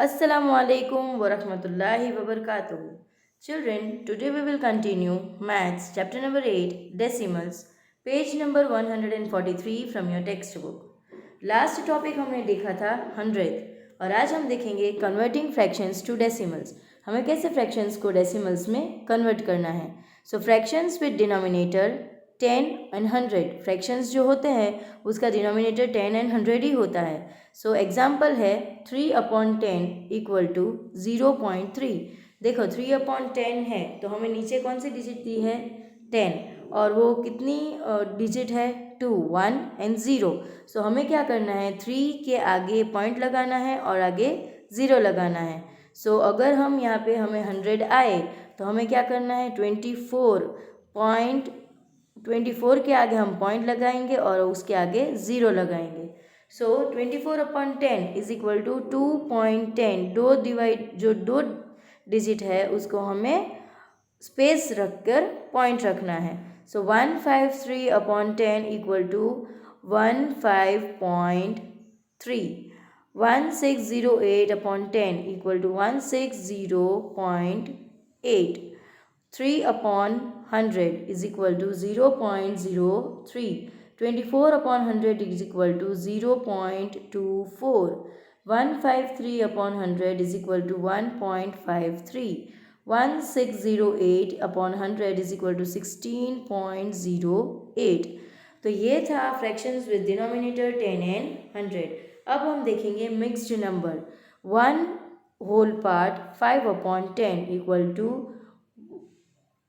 Assalamu alaikum wa rahmatullahi wa barakatuh. Children, today we will continue Maths, chapter number 8, Decimals, page number 143 from your textbook. Last topic हमने देखा था 100th और आज हम देखेंगे converting fractions to decimals. हमें कैसे फ्रैक्शंस को डेसिमल्स में कन्वर्ट करना है. So fractions with denominator 10 and 100. Fractions जो होते हैं उसका डिनोमिनेटर 10 एंड 100 ही होता है. सो एग्जाम्पल है 3/10 इक्वल टू 0.3. देखो 3/10 है तो हमें नीचे कौन सी डिजिट दी है 10 और वो कितनी डिजिट है 2 1 एंड 0. सो हमें क्या करना है 3 के आगे पॉइंट लगाना है और आगे 0 लगाना है. सो अगर हम यहाँ पे हमें 100 आए तो हमें क्या करना है 24 के आगे हम पॉइंट लगाएंगे और उसके आगे 0 लगाएंगे. सो 24/10 इज इक्वल टू 2.10. दो डिजिट है उसको हमें स्पेस रखकर पॉइंट रखना है. So 153/10 equal to 15.3. 1608/10 equal to 160.8. 3/100 is equal to 0.03. 24/100 is equal to 0.24. 153/100 is equal to 1.53. 1608/100 is equal to 16.08. तो ये था फ्रैक्शंस विद डिनोमिनेटर 10 एंड 100. अब हम देखेंगे mixed number. 1 whole part 5/10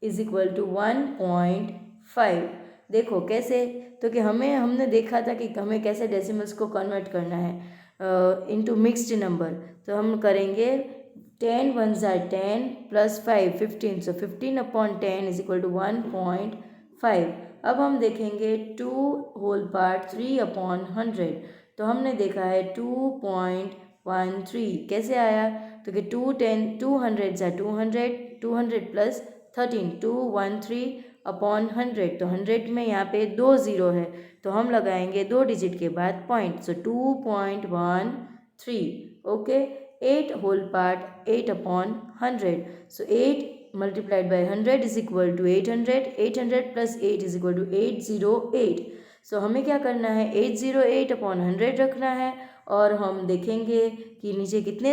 is equal to 1.5. देखो कैसे, तो कि हमने देखा था कि हमें कैसे डेसिमल्स को कन्वर्ट करना है इनटू मिक्स्ड नंबर. तो हम करेंगे 10 1s are 10 plus 5 15. So 15/10 is equal to 1.5. अब हम देखेंगे 2 होल पार्ट 3/100. तो हमने देखा है 2.13. कैसे आया, तो कि 200s are 200 प्लस 13 213/100. तो 100 में यहाँ पे 2 0 है तो हम लगाएंगे 2 डिजिट के बाद point. So 2.13. Okay. 8 whole part 8/100. So 8 multiplied by 100 is equal to 800. 800 plus 8 is equal to 808. सो हमें क्या करना है 808/100 रखना है और हम देखेंगे कि नीचे कितने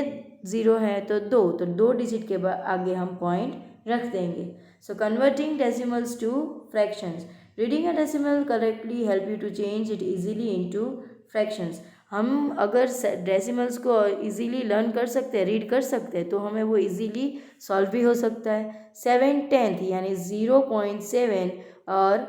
ज़ीरो हैं तो 2. तो 2 डिजिट के बाद आगे हम पॉइंट रख देंगे. So converting decimals to fractions. Reading a decimal correctly help you to change it easily into fractions. हम अगर डेसिमल्स को इजीली लर्न कर सकते हैं, रीड कर सकते हैं, तो हमें वो इजीली सॉल्व भी हो सकता है. 7/10 यानी 0.7 और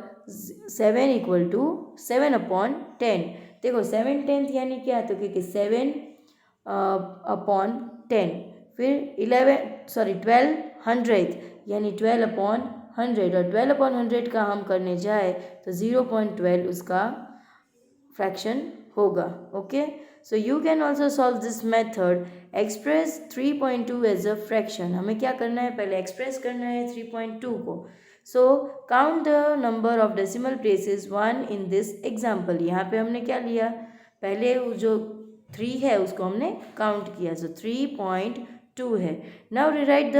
7 इक्वल टू 7/10. देखो 7/10 यानी क्या, तो क्योंकि 7/10. फिर 12/100 यानी 12/100 और 12/100 का हम करने जाए तो 0.12 उसका फ्रैक्शन होगा. Okay. So you can also solve this method. Express 3.2 as a fraction. हमें क्या करना है, पहले एक्सप्रेस करना है 3.2 को. So count the number of decimal places 1 in this example. यहाँ पे हमने क्या लिया, पहले जो 3 है उसको हमने काउंट किया. सो 3.2 है. Now rewrite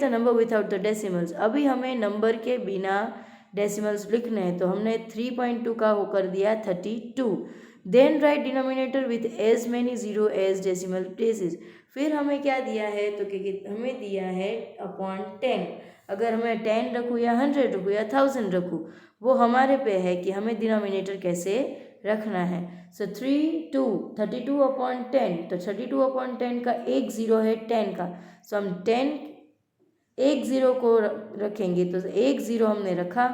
the number without the decimals. अभी हमें नंबर के बिना डेसिमल्स लिखने हैं तो हमने 3.2 का वो कर दिया 32. Then write denominator with as many zero as decimal places. फिर हमें क्या दिया है, तो कि हमें दिया है /10. अगर हमें 10 रखूँ या 100 रखूँ या 1000 रखूँ वो हमारे पे है कि हमें डिनोमिनेटर कैसे रखना है. सो 32/10. तो 32/10 का एक ज़ीरो है 10 का. सो हम 10 एक ज़ीरो को रखेंगे तो एक ज़ीरो हमने रखा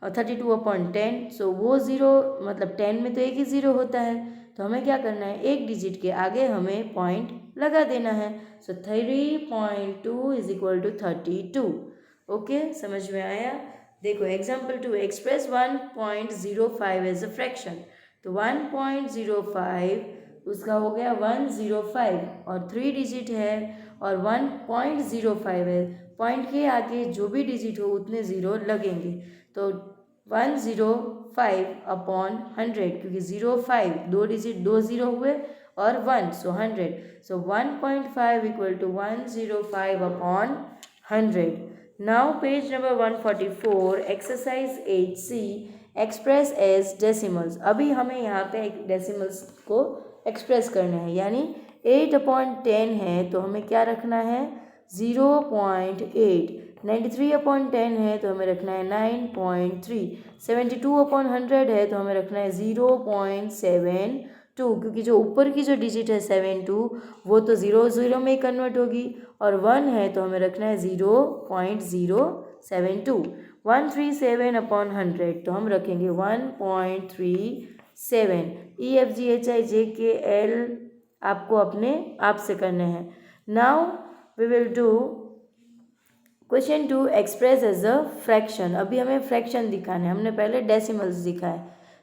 और 32/10. सो वो ज़ीरो मतलब 10 में तो एक ही ज़ीरो होता है तो हमें क्या करना है, एक डिजिट के आगे हमें पॉइंट लगा देना है. So 3.2 is equal to 32. Okay, समझ में आया. देखो example 2. Express 1.05 as a fraction. तो 1.05 उसका हो गया 105 और 3 डिजिट है और 1.05 है. पॉइंट के आगे जो भी डिजिट हो उतने ज़ीरो लगेंगे. तो 105/100 क्योंकि 05 दो डिजिट 2 ज़ीरो हुए और 1, सो 100. So 1.5 equal to 105 upon 100. Now page number 144, exercise 8C, express as decimals. अभी हमें यहाँ पे डेसिमल्स को एक्सप्रेस करना है, यानी 8/10 है तो हमें क्या रखना है 0.8. 93/10 है तो हमें रखना है 9.3. 72/100 है तो हमें रखना है 0.72, क्योंकि जो ऊपर की जो डिजिट है 72 वो तो 0 में कन्वर्ट होगी, और 1 है तो हमें रखना है 0.072. 137/100 तो हम रखेंगे 1.37. EFGHIJKL आपको अपने आप से करने हैं. Now we will do question 2, express as a fraction. अभी हमें फ्रैक्शन दिखाना है, हमने पहले डेसिमल्स दिखाए.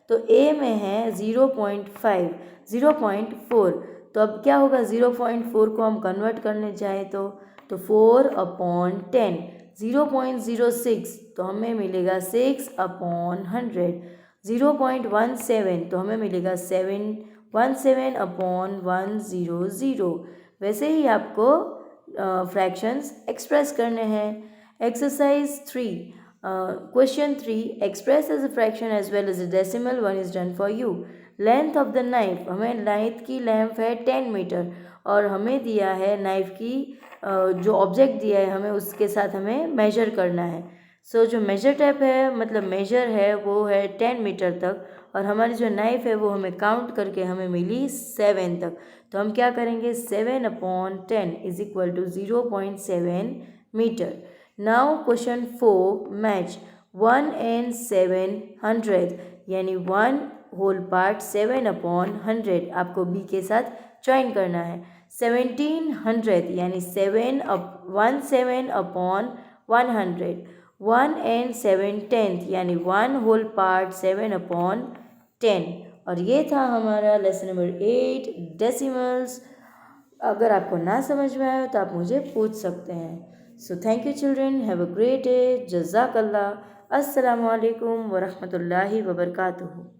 तो ए में है 0.5, 0.4. तो अब क्या होगा 0.4 को हम कन्वर्ट करने जाए तो 4/10. 0.06 तो हमें मिलेगा 6/100. 0.17 तो हमें मिलेगा 17/100. वैसे ही आपको फ्रैक्शंस एक्सप्रेस करने हैं. Exercise 3, question 3, express as a fraction as well as a decimal. 1 is done for you. Length of the knife, हमें नाइफ की लेंथ है 10 मीटर और हमें दिया है नाइफ की जो ऑब्जेक्ट दिया है हमें उसके साथ हमें मेजर करना है. सो जो मेजर टेप है मतलब मेजर है वो है 10 मीटर तक, और हमारी जो नाइफ है वो हमें काउंट करके हमें मिली 7 तक. तो हम क्या करेंगे 7/10 is equal to 0.7 metre. Now question 4, match 1 and 700, यानी 1 होल पार्ट 7/100 आपको बी के साथ ज्वाइन करना है. 1700 यानी 17/100. 1 and 7/10 यानी 1 होल पार्ट 7/10. और ये था हमारा लेसन नंबर 8, डेसिमल्स. अगर आपको ना समझ में आया तो आप मुझे पूछ सकते हैं. So thank you children, have a great day. जज़ाकल्लाह. अस्सलामु अलैकुम वरहमतुल्लाहि वबरकातुहू.